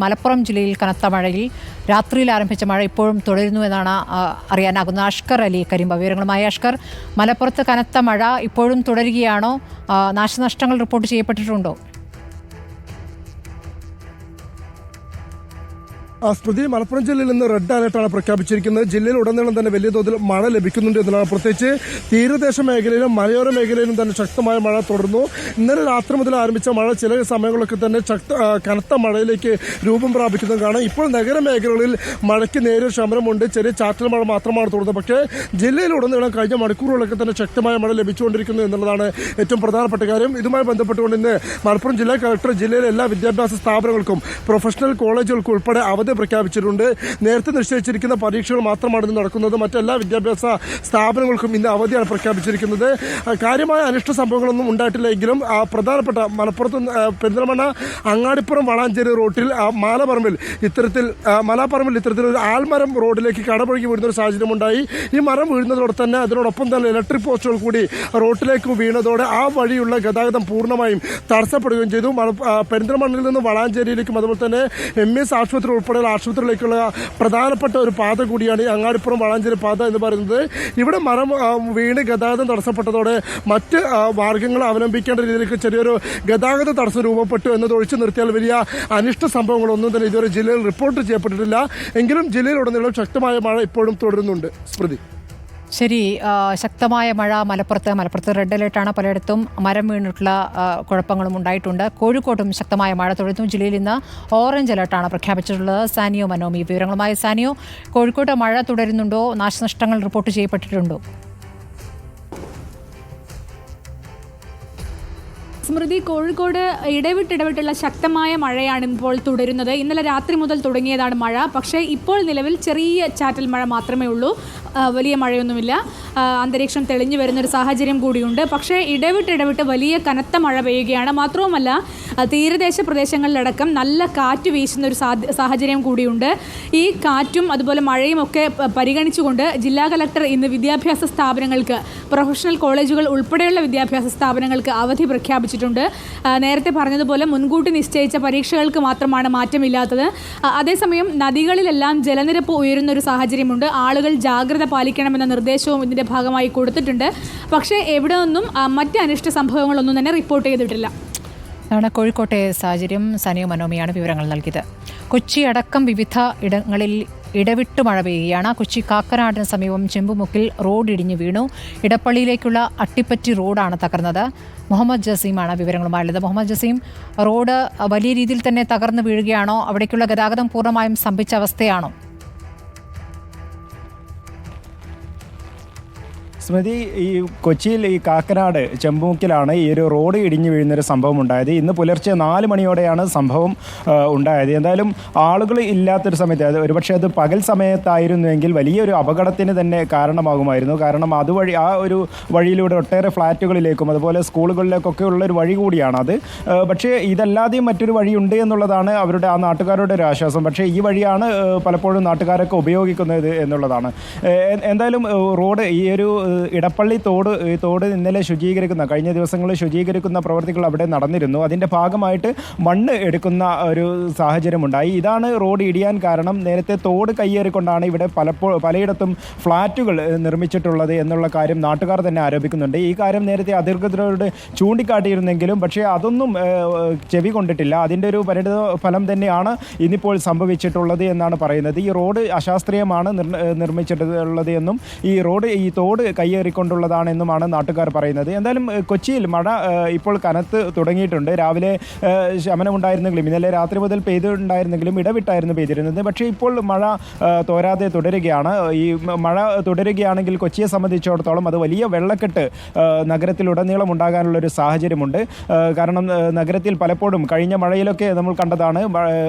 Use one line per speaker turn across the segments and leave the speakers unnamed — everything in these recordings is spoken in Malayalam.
മലപ്പുറം ജില്ലയിൽ കനത്ത മഴയിൽ രാത്രിയിൽ ആരംഭിച്ച മഴ ഇപ്പോഴും തുടരുന്നുവെന്നാണ് അറിയാനാകുന്നത്. അഷ്കർ അലി കരിമ്പ വിവരങ്ങളുമായി. അഷ്കർ, മലപ്പുറത്ത് കനത്ത മഴ ഇപ്പോഴും തുടരുകയാണോ? നാശനഷ്ടങ്ങൾ റിപ്പോർട്ട് ചെയ്യപ്പെട്ടിട്ടുണ്ടോ?
സ്മൃതി, മലപ്പുറം ജില്ലയിൽ നിന്ന് റെഡ് അലർട്ടാണ് പ്രഖ്യാപിച്ചിരിക്കുന്നത്. ജില്ലയിൽ ഉടനീളം തന്നെ വലിയ തോതിൽ മഴ ലഭിക്കുന്നുണ്ട് എന്നുള്ളതാണ്. പ്രത്യേകിച്ച് തീരദേശ മേഖലയിലും മലയോര മേഖലയിലും തന്നെ ശക്തമായ മഴ തുടർന്നു. ഇന്നലെ രാത്രി മുതൽ ആരംഭിച്ച മഴ ചില സമയങ്ങളൊക്കെ തന്നെ കനത്ത മഴയിലേക്ക് രൂപം പ്രാപിക്കുന്നത് കാണാം. ഇപ്പോൾ നഗരമേഖലകളിൽ മഴയ്ക്ക് നേരിയ ശമനമുണ്ട്. ചെറിയ ചാറ്റൽ മഴ മാത്രമാണ് തുടരുന്നത്. പക്ഷേ ജില്ലയിൽ ഉടനീളം കഴിഞ്ഞ മണിക്കൂറുകളൊക്കെ തന്നെ ശക്തമായ മഴ ലഭിച്ചുകൊണ്ടിരിക്കുന്നു എന്നുള്ളതാണ് ഏറ്റവും പ്രധാനപ്പെട്ട കാര്യം. ഇതുമായി ബന്ധപ്പെട്ടുകൊണ്ട് ഇന്ന് മലപ്പുറം ജില്ലാ കളക്ടർ ജില്ലയിലെ എല്ലാ വിദ്യാഭ്യാസ സ്ഥാപനങ്ങൾക്കും പ്രൊഫഷണൽ കോളേജുകൾക്കും ഉൾപ്പെടെ അവധി പ്രഖ്യാപിച്ചിട്ടുണ്ട്. നേരത്തെ നിശ്ചയിച്ചിരിക്കുന്ന പരീക്ഷകൾ മാത്രമാണ് ഇന്ന് നടക്കുന്നത്. മറ്റെല്ലാ വിദ്യാഭ്യാസ സ്ഥാപനങ്ങൾക്കും ഇന്ന് അവധിയാണ് പ്രഖ്യാപിച്ചിരിക്കുന്നത്. കാര്യമായ അനിഷ്ട സംഭവങ്ങളൊന്നും ഉണ്ടായിട്ടില്ലെങ്കിലും പ്രധാനപ്പെട്ട മലപ്പുറത്ത് പെരിന്തൽമണ്ണ അങ്ങാടിപ്പുറം വളാഞ്ചേരി റോട്ടിൽ മലാപ്പറമ്പിൽ ഇത്തരത്തിൽ ഒരു ആൽമരം റോഡിലേക്ക് കടപുഴകി വീഴുന്ന ഒരു സാഹചര്യം ഉണ്ടായി. ഈ മരം വീഴുന്നതോടെ തന്നെ അതിനോടൊപ്പം തന്നെ ഇലക്ട്രിക് പോസ്റ്റുകൾ കൂടി റോഡിലേക്ക് വീണതോടെ ആ വഴിയുള്ള ഗതാഗതം പൂർണ്ണമായും തടസ്സപ്പെടുകയും ചെയ്തു. പെരിന്തൽമണ്ണയിൽ നിന്ന് വളാഞ്ചേരിയിലേക്കും അതുപോലെ തന്നെ MS ആശുപത്രി ഉൾപ്പെടെ ആശുപത്രിയിലേക്കുള്ള പ്രധാനപ്പെട്ട ഒരു പാത കൂടിയാണ് ഈ അങ്ങാടിപ്പുറം വളാഞ്ചേരി പാത എന്ന് പറയുന്നത്. ഇവിടെ മരം വീണ് ഗതാഗതം തടസ്സപ്പെട്ടതോടെ മറ്റ് മാർഗങ്ങൾ അവലംബിക്കേണ്ട രീതിയിലേക്ക് ചെറിയൊരു ഗതാഗത തടസ്സം രൂപപ്പെട്ടു എന്നത് ഒഴിച്ചു നിർത്തിയാൽ വലിയ അനിഷ്ട സംഭവങ്ങളൊന്നും തന്നെ ഇതുവരെ ജില്ലയിൽ റിപ്പോർട്ട് ചെയ്യപ്പെട്ടിട്ടില്ല. എങ്കിലും ജില്ലയിലുടനീളം ശക്തമായ മഴ ഇപ്പോഴും തുടരുന്നുണ്ട്. സ്മൃതി,
ശരി. ശക്തമായ മഴ മലപ്പുറത്ത് റെഡ് അലേർട്ടാണ്. പലയിടത്തും മരം വീണിട്ടുള്ള കുഴപ്പങ്ങളും ഉണ്ടായിട്ടുണ്ട്. കോഴിക്കോട്ടും ശക്തമായ മഴ തുടരുന്നു. ജില്ലയിൽ ഇന്ന് ഓറഞ്ച് അലേർട്ടാണ് പ്രഖ്യാപിച്ചിട്ടുള്ളത്. സാനിയോ മനോമി വിവരങ്ങളുമായി. സാനിയോ, കോഴിക്കോട്ട് മഴ തുടരുന്നുണ്ടോ? നാശനഷ്ടങ്ങൾ റിപ്പോർട്ട് ചെയ്യപ്പെട്ടിട്ടുണ്ടോ?
സ്മൃതി, കോഴിക്കോട് ഇടവിട്ടിടവിട്ടുള്ള ശക്തമായ മഴയാണ് ഇപ്പോൾ തുടരുന്നത്. ഇന്നലെ രാത്രി മുതൽ തുടങ്ങിയതാണ് മഴ. പക്ഷേ ഇപ്പോൾ നിലവിൽ ചെറിയ ചാറ്റൽ മഴ മാത്രമേ ഉള്ളൂ. വലിയ മഴയൊന്നുമില്ല. അന്തരീക്ഷം തെളിഞ്ഞു വരുന്നൊരു സാഹചര്യം കൂടിയുണ്ട്. പക്ഷേ ഇടവിട്ടിടവിട്ട് വലിയ കനത്ത മഴ പെയ്യുകയാണ്. മാത്രവുമല്ല, തീരദേശ പ്രദേശങ്ങളിലടക്കം നല്ല കാറ്റ് വീശുന്ന ഒരു സാഹചര്യം കൂടിയുണ്ട്. ഈ കാറ്റും അതുപോലെ മഴയും ഒക്കെ പരിഗണിച്ചുകൊണ്ട് ജില്ലാ കലക്ടർ ഇന്ന് വിദ്യാഭ്യാസ സ്ഥാപനങ്ങൾക്ക്, പ്രൊഫഷണൽ കോളേജുകൾ ഉൾപ്പെടെയുള്ള വിദ്യാഭ്യാസ സ്ഥാപനങ്ങൾക്ക് അവധി പ്രഖ്യാപിച്ചിട്ടുണ്ട്. നേരത്തെ പറഞ്ഞതുപോലെ മുൻകൂട്ടി നിശ്ചയിച്ച പരീക്ഷകൾക്ക് മാത്രമാണ് മാറ്റമില്ലാത്തത്. അതേസമയം നദികളിലെല്ലാം ജലനിരപ്പ് ഉയരുന്ന ഒരു സാഹചര്യമുണ്ട്. ആളുകൾ ജാഗ്രത പാലിക്കണമെന്ന നിർദ്ദേശവും ഇതിന്റെ ഭാഗമായി കൊടുത്തിട്ടുണ്ട്. പക്ഷേ എവിടെ നിന്നും മറ്റ് അനിഷ്ട സംഭവങ്ങളൊന്നും തന്നെ റിപ്പോർട്ട് ചെയ്തിട്ടില്ല.
അതാണ് കോഴിക്കോട്ടെ സാഹചര്യം. സാനിയോ മനോമിയാണ് വിവരങ്ങൾ നൽകിയത്. കൊച്ചി അടക്കം വിവിധ ഇടങ്ങളിൽ ഇടവിട്ട് മഴ പെയ്യുകയാണ്. കൊച്ചി കാക്കനാടിന് സമീപം ചെമ്പുമുക്കിൽ റോഡ് ഇടിഞ്ഞു വീണു. ഇടപ്പള്ളിയിലേക്കുള്ള അട്ടിപ്പറ്റി റോഡാണ് തകർന്നത്. മുഹമ്മദ് ജസീമാണ് വിവരങ്ങളുമായുള്ളത്. മുഹമ്മദ് ജസീം, റോഡ് വലിയ രീതിയിൽ തന്നെ തകർന്നു വീഴുകയാണോ? അവിടേക്കുള്ള ഗതാഗതം പൂർണ്ണമായും സ്തംഭിച്ച അവസ്ഥയാണോ?
സ്മൃതി, ഈ കൊച്ചിയിൽ ഈ കാക്കനാട് ചെമ്പുമുക്കിലാണ് ഈ ഒരു റോഡ് ഇടിഞ്ഞു വീഴുന്നൊരു സംഭവം ഉണ്ടായത്. ഇന്ന് പുലർച്ചെ 4 മണിയോടെയാണ് സംഭവം ഉണ്ടായത്. എന്തായാലും ആളുകൾ ഇല്ലാത്തൊരു സമയത്ത്, ഒരുപക്ഷെ അത് പകൽ സമയത്തായിരുന്നുവെങ്കിൽ വലിയൊരു അപകടത്തിന് തന്നെ കാരണമാകുമായിരുന്നു. കാരണം അതുവഴി ആ ഒരു വഴിയിലൂടെ ഒട്ടേറെ ഫ്ലാറ്റുകളിലേക്കും അതുപോലെ സ്കൂളുകളിലേക്കൊക്കെ ഉള്ളൊരു വഴി കൂടിയാണ് അത്. പക്ഷേ ഇതല്ലാതെയും മറ്റൊരു വഴിയുണ്ട് എന്നുള്ളതാണ് ആ നാട്ടുകാരുടെ ഒരു ആശ്വാസം. പക്ഷേ ഈ വഴിയാണ് പലപ്പോഴും നാട്ടുകാരൊക്കെ ഉപയോഗിക്കുന്നത് എന്നുള്ളതാണ്. എന്തായാലും റോഡ് ഈ ഒരു ഇടപ്പള്ളി തോട് ഇന്നലെ കഴിഞ്ഞ ദിവസങ്ങളിൽ ശുചീകരിക്കുന്ന പ്രവർത്തികൾ അവിടെ നടന്നിരുന്നു. അതിൻ്റെ ഭാഗമായിട്ട് മണ്ണ് എടുക്കുന്ന ഒരു സാഹചര്യമുണ്ടായി. ഇതാണ് റോഡ് ഇടിയാൻ കാരണം. നേരത്തെ തോട് കയ്യേറിക്കൊണ്ടാണ് ഇവിടെ പലയിടത്തും ഫ്ളാറ്റുകൾ നിർമ്മിച്ചിട്ടുള്ളത് എന്നുള്ള കാര്യം നാട്ടുകാർ തന്നെ ആരോപിക്കുന്നുണ്ട്. ഈ കാര്യം നേരത്തെ അധികൃതരോട് ചൂണ്ടിക്കാട്ടിയിരുന്നെങ്കിലും പക്ഷേ അതൊന്നും ചെവി കൊണ്ടിട്ടില്ല. അതിൻ്റെ ഒരു പരിണിത ഫലം തന്നെയാണ് ഇന്നിപ്പോൾ സംഭവിച്ചിട്ടുള്ളത് എന്നാണ് പറയുന്നത്. ഈ റോഡ് അശാസ്ത്രീയമാണ് നിർമ്മിച്ചിട്ടുള്ളത് എന്നും ഈ തോട് കയ്യേറിക്കൊണ്ടുള്ളതാണെന്നുമാണ് നാട്ടുകാർ പറയുന്നത്. എന്തായാലും കൊച്ചിയിൽ മഴ ഇപ്പോൾ കനത്ത് തുടങ്ങിയിട്ടുണ്ട്. രാവിലെ ശമനമുണ്ടായിരുന്നെങ്കിലും ഇന്നലെ രാത്രി മുതൽ പെയ്തിട്ടുണ്ടായിരുന്നെങ്കിലും ഇടവിട്ടായിരുന്നു പെയ്തിരുന്നത്. പക്ഷേ ഇപ്പോൾ മഴ തോരാതെ തുടരുകയാണ്. ഈ മഴ തുടരുകയാണെങ്കിൽ കൊച്ചിയെ സംബന്ധിച്ചിടത്തോളം അത് വലിയ വെള്ളക്കെട്ട് നഗരത്തിലുടനീളം ഉണ്ടാകാനുള്ളൊരു സാഹചര്യമുണ്ട്. കാരണം നഗരത്തിൽ പലപ്പോഴും കഴിഞ്ഞ മഴയിലൊക്കെ നമ്മൾ കണ്ടതാണ്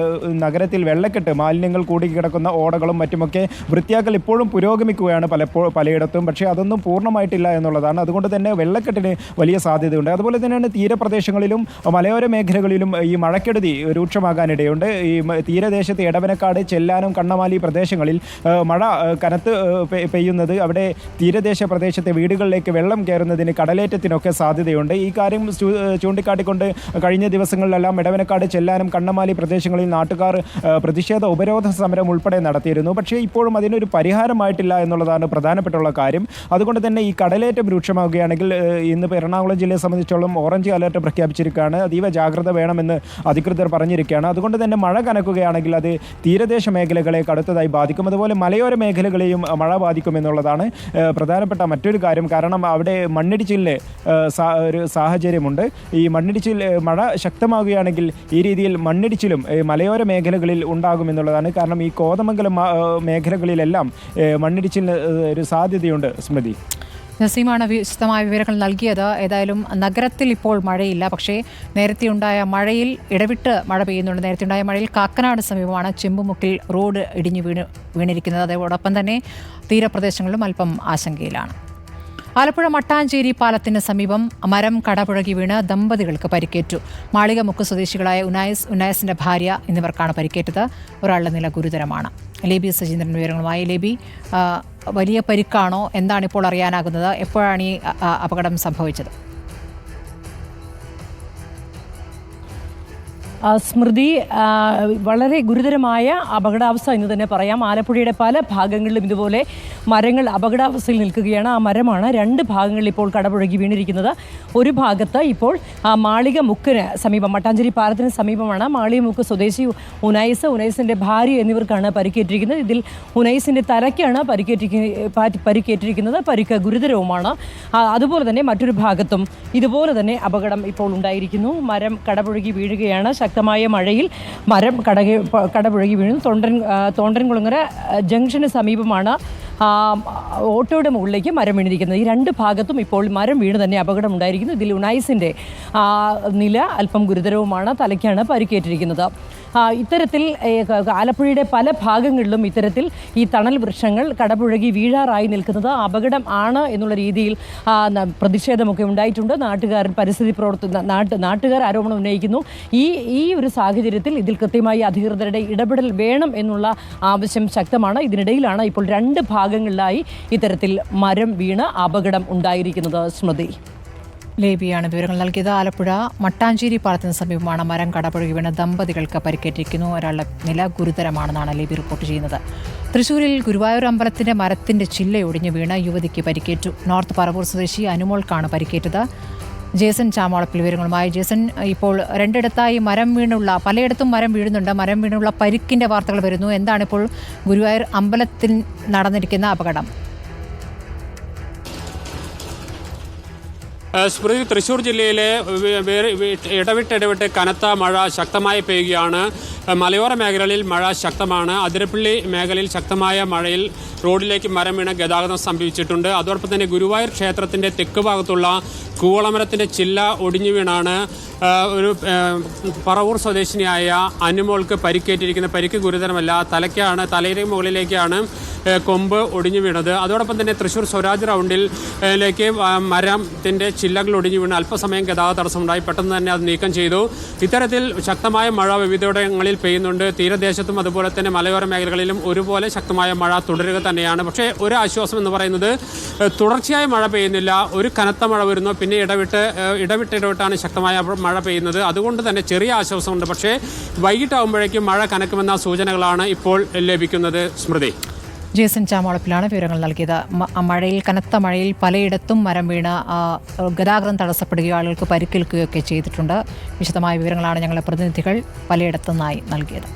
നഗരത്തിൽ വെള്ളക്കെട്ട്, മാലിന്യങ്ങൾ കൂടിക്കിടക്കുന്ന ഓടകളും മറ്റുമൊക്കെ വൃത്തിയാക്കൽ ഇപ്പോഴും പുരോഗമിക്കുകയാണ് പലയിടത്തും. പക്ഷേ അതൊന്നും പൂർണ്ണമായിട്ടില്ല എന്നുള്ളതാണ്. അതുകൊണ്ട് തന്നെ വെള്ളക്കെട്ടിന് വലിയ സാധ്യതയുണ്ട്. അതുപോലെ തന്നെയാണ് തീരപ്രദേശങ്ങളിലും മലയോര മേഖലകളിലും ഈ മഴക്കെടുതി രൂക്ഷമാകാനിടയുണ്ട്. ഈ തീരദേശത്ത് എടവനക്കാട്, ചെല്ലാനം, കണ്ണമാലി പ്രദേശങ്ങളിൽ മഴ കനത്ത് പെയ്യുന്നത് അവിടെ തീരദേശ പ്രദേശത്തെ വീടുകളിലേക്ക് വെള്ളം കയറുന്നതിന്, കടലേറ്റത്തിനൊക്കെ സാധ്യതയുണ്ട്. ഈ കാര്യം ചൂണ്ടിക്കാട്ടിക്കൊണ്ട് കഴിഞ്ഞ ദിവസങ്ങളിലെല്ലാം എടവനക്കാട്, ചെല്ലാനം, കണ്ണമാലി പ്രദേശങ്ങളിൽ നാട്ടുകാർ പ്രതിഷേധ ഉപരോധ സമരം ഉൾപ്പെടെ നടത്തിയിരുന്നു. പക്ഷേ ഇപ്പോഴും അതിനൊരു പരിഹാരമായിട്ടില്ല എന്നുള്ളതാണ് പ്രധാനപ്പെട്ടുള്ള കാര്യം. അതുകൊണ്ട് തന്നെ ഈ കടലേറ്റം രൂക്ഷമാവുകയാണെങ്കിൽ ഇന്ന് എറണാകുളം ജില്ലയെ സംബന്ധിച്ചോളം ഓറഞ്ച് അലർട്ട് പ്രഖ്യാപിച്ചിരിക്കുകയാണ്. അതീവ ജാഗ്രത വേണമെന്ന് അധികൃതർ പറഞ്ഞിരിക്കുകയാണ്. അതുകൊണ്ട് തന്നെ മഴ കനക്കുകയാണെങ്കിൽ അത് തീരദേശ മേഖലകളെ കടുത്തതായി ബാധിക്കും. അതുപോലെ മലയോര മേഖലകളെയും മഴ ബാധിക്കുമെന്നുള്ളതാണ് പ്രധാനപ്പെട്ട മറ്റൊരു കാര്യം. കാരണം അവിടെ മണ്ണിടിച്ചിലിന് ഒരു സാഹചര്യമുണ്ട്. ഈ മണ്ണിടിച്ചിൽ മഴ ശക്തമാവുകയാണെങ്കിൽ ഈ രീതിയിൽ മണ്ണിടിച്ചിലും മലയോര മേഖലകളിൽ ഉണ്ടാകുമെന്നുള്ളതാണ്. കാരണം ഈ കോതമംഗലം മേഖലകളിലെല്ലാം മണ്ണിടിച്ചിലിന് ഒരു സാധ്യതയുണ്ട്. സ്മൃതി,
നസീമാണ് വിശദമായ വിവരങ്ങൾ നൽകിയത്. ഏതായാലും നഗരത്തിൽ ഇപ്പോൾ മഴയില്ല, പക്ഷേ നേരത്തെ ഉണ്ടായ മഴയിൽ ഇടവിട്ട് മഴ പെയ്യുന്നുണ്ട്. നേരത്തെ ഉണ്ടായ മഴയിൽ കാക്കനാട് സമീപമാണ് ചെമ്പുമുക്കിൽ റോഡ് ഇടിഞ്ഞു വീണിരിക്കുന്നത്. അതോടൊപ്പം തന്നെ തീരപ്രദേശങ്ങളിലും അല്പം ആശങ്കയിലാണ്. ആലപ്പുഴ മട്ടാഞ്ചേരി പാലത്തിന് സമീപം മരം കടപുഴകി വീണ് ദമ്പതികൾക്ക് പരിക്കേറ്റു. മാളികമുക്ക് സ്വദേശികളായ ഉനായസിന്റെ ഭാര്യ എന്നിവർക്കാണ് പരിക്കേറ്റത്. ഒരാളുടെ നില ഗുരുതരമാണ്. ലേബി സജീന്ദ്രൻ വിവരങ്ങളുമായി. ലേബി, വലിയ പരിക്കാണോ? എന്താണ് ഇപ്പോൾ അറിയാനാകുന്നത്? എപ്പോഴാണ് ഈ അപകടം സംഭവിച്ചത്?
സ്മൃതി, വളരെ ഗുരുതരമായ അപകടാവസ്ഥ എന്ന് തന്നെ പറയാം. ആലപ്പുഴയുടെ പല ഭാഗങ്ങളിലും ഇതുപോലെ മരങ്ങൾ അപകടാവസ്ഥയിൽ നിൽക്കുകയാണ്. ആ മരമാണ് രണ്ട് ഭാഗങ്ങളിൽ ഇപ്പോൾ കടപുഴകി വീണിരിക്കുന്നത്. ഒരു ഭാഗത്ത് ഇപ്പോൾ മാളികമുക്കിന് സമീപം, മട്ടാഞ്ചേരി പാലത്തിന് സമീപമാണ് മാളികമുക്ക് സ്വദേശി ഉനൈസിൻ്റെ ഭാര്യ എന്നിവർക്കാണ് പരിക്കേറ്റിരിക്കുന്നത്. ഇതിൽ ഉനൈസിൻ്റെ തലയ്ക്കാണ് പരിക്കേറ്റിരിക്കുന്നത്. പരിക്ക് ഗുരുതരവുമാണ്. അതുപോലെ തന്നെ മറ്റൊരു ഭാഗത്തും ഇതുപോലെ തന്നെ അപകടം ഇപ്പോൾ ഉണ്ടായിരിക്കുന്നു. മരം കടപുഴകി വീഴുകയാണ്. ശക്തമായ മഴയിൽ മരം കടപുഴകി വീഴുന്നു. തോണ്ടൻകുളങ്ങര ജംഗ്ഷന് സമീപമാണ് ഓട്ടോയുടെ മുകളിലേക്ക് മരം വീണിരിക്കുന്നത്. ഈ രണ്ട് ഭാഗത്തും ഇപ്പോൾ മരം വീണ് തന്നെ അപകടം ഉണ്ടായിരിക്കുന്നു. ഇതിൽ ഉനൈസിൻ്റെ നില അല്പം ഗുരുതരവുമാണ്. തലയ്ക്കാണ് പരിക്കേറ്റിരിക്കുന്നത്. ഇത്തരത്തിൽ ആലപ്പുഴയുടെ പല ഭാഗങ്ങളിലും ഇത്തരത്തിൽ ഈ തണൽ വൃക്ഷങ്ങൾ കടപുഴകി വീഴാറായി നിൽക്കുന്നത് അപകടം ആണ് എന്നുള്ള രീതിയിൽ പ്രതിഷേധമൊക്കെ ഉണ്ടായിട്ടുണ്ട്. നാട്ടുകാർ ആരോപണം ഉന്നയിക്കുന്നു. ഈ ഒരു സാഹചര്യത്തിൽ ഇതിൽ കൃത്യമായി അധികൃതരുടെ ഇടപെടൽ വേണം എന്നുള്ള ആവശ്യം ശക്തമാണ്. ഇതിനിടയിലാണ് ഇപ്പോൾ രണ്ട് ഭാഗങ്ങളിലായി ഇത്തരത്തിൽ മരം വീണ് അപകടം ഉണ്ടായിരിക്കുന്നത്. സ്മൃതി,
ലേബിയാണ് വിവരങ്ങൾ നൽകിയത്. ആലപ്പുഴ മട്ടാഞ്ചേരി പാലത്തിന് സമീപമാണ് മരം കടപുഴകി വീണ് ദമ്പതികൾക്ക് പരിക്കേറ്റിരിക്കുന്നു. ഒരാളുടെ നില ഗുരുതരമാണെന്നാണ് ലേബി റിപ്പോർട്ട് ചെയ്യുന്നത്. തൃശ്ശൂരിൽ ഗുരുവായൂർ അമ്പലത്തിന്റെ മരത്തിന്റെ ചില്ലയൊടിഞ്ഞ് വീണ് യുവതിക്ക് പരിക്കേറ്റു. നോർത്ത് പറവൂർ സ്വദേശി അനുമോൾക്കാണ് പരിക്കേറ്റത്. ജേസൺ ചാമോളപ്പിൽ വിവരങ്ങളുമായി. ജേസൺ, ഇപ്പോൾ രണ്ടിടത്തായി പലയിടത്തും മരം വീഴുന്നുണ്ട്. മരം വീണുള്ള പരിക്കിന്റെ വാർത്തകൾ വരുന്നു. എന്താണിപ്പോൾ ഗുരുവായൂർ അമ്പലത്തിൽ നടന്നിരിക്കുന്ന അപകടം?
സ്മൃതി, തൃശ്ശൂർ ജില്ലയിലെ ഇടവിട്ട് കനത്ത മഴ ശക്തമായി പെയ്യുകയാണ്. മലയോര മേഖലകളിൽ മഴ ശക്തമാണ്. അതിരപ്പള്ളി മേഖലയിൽ ശക്തമായ മഴയിൽ റോഡിലേക്ക് മരം വീണ് ഗതാഗതം സംഭവിച്ചിട്ടുണ്ട്. അതോടൊപ്പം തന്നെ ഗുരുവായൂർ ക്ഷേത്രത്തിൻ്റെ തെക്ക് ഭാഗത്തുള്ള കൂവളമരത്തിൻ്റെ ചില്ല ഒടിഞ്ഞു വീണാണ് ഒരു പറവൂർ സ്വദേശിനിയായ അനുമോൾക്ക് പരിക്കേറ്റിരിക്കുന്ന. പരിക്ക് ഗുരുതരമല്ല. തലയുടെ മുകളിലേക്കാണ് കൊമ്പ് ഒടിഞ്ഞു വീണത്. അതോടൊപ്പം തന്നെ തൃശ്ശൂർ സ്വരാജ് റൗണ്ടിലേക്ക് മരത്തിൻ്റെ ചില്ലകൾ ഒടിഞ്ഞു വീണ് അല്പസമയം ഗതാഗത തടസ്സമുണ്ടായി. പെട്ടെന്ന് തന്നെ അത് നീക്കം ചെയ്തു. ഇത്തരത്തിൽ ശക്തമായ മഴ വിവിധയിടങ്ങളിൽ പെയ്യുന്നുണ്ട്. തീരദേശത്തും അതുപോലെ തന്നെ മലയോര മേഖലകളിലും ഒരുപോലെ ശക്തമായ മഴ തുടരുക തന്നെയാണ്. പക്ഷേ ഒരു ആശ്വാസം എന്ന് പറയുന്നത് തുടർച്ചയായ മഴ പെയ്യുന്നില്ല. ഒരു കനത്ത മഴ വരുന്നു, പിന്നെ ഇടവിട്ടാണ് ശക്തമായ മഴ പെയ്യുന്നത്. അതുകൊണ്ട് തന്നെ ചെറിയ ആശ്വാസമുണ്ട്. പക്ഷേ വൈകിട്ടാകുമ്പോഴേക്കും മഴ കനക്കുമെന്ന സൂചനകളാണ് ഇപ്പോൾ ലഭിക്കുന്നത്. സ്മൃതി,
ജേസൺ ചാമോളപ്പിലാണ് വിവരങ്ങൾ നൽകിയത്. കനത്ത മഴയിൽ പലയിടത്തും മരം വീണ് ഗതാഗതം തടസ്സപ്പെടുകയോ ആളുകൾക്ക് പരിക്കേൽക്കുകയൊക്കെ ചെയ്തിട്ടുണ്ട്. വിശദമായ വിവരങ്ങളാണ് ഞങ്ങളുടെ പ്രതിനിധികൾ പലയിടത്തുനിന്നായി നൽകിയത്.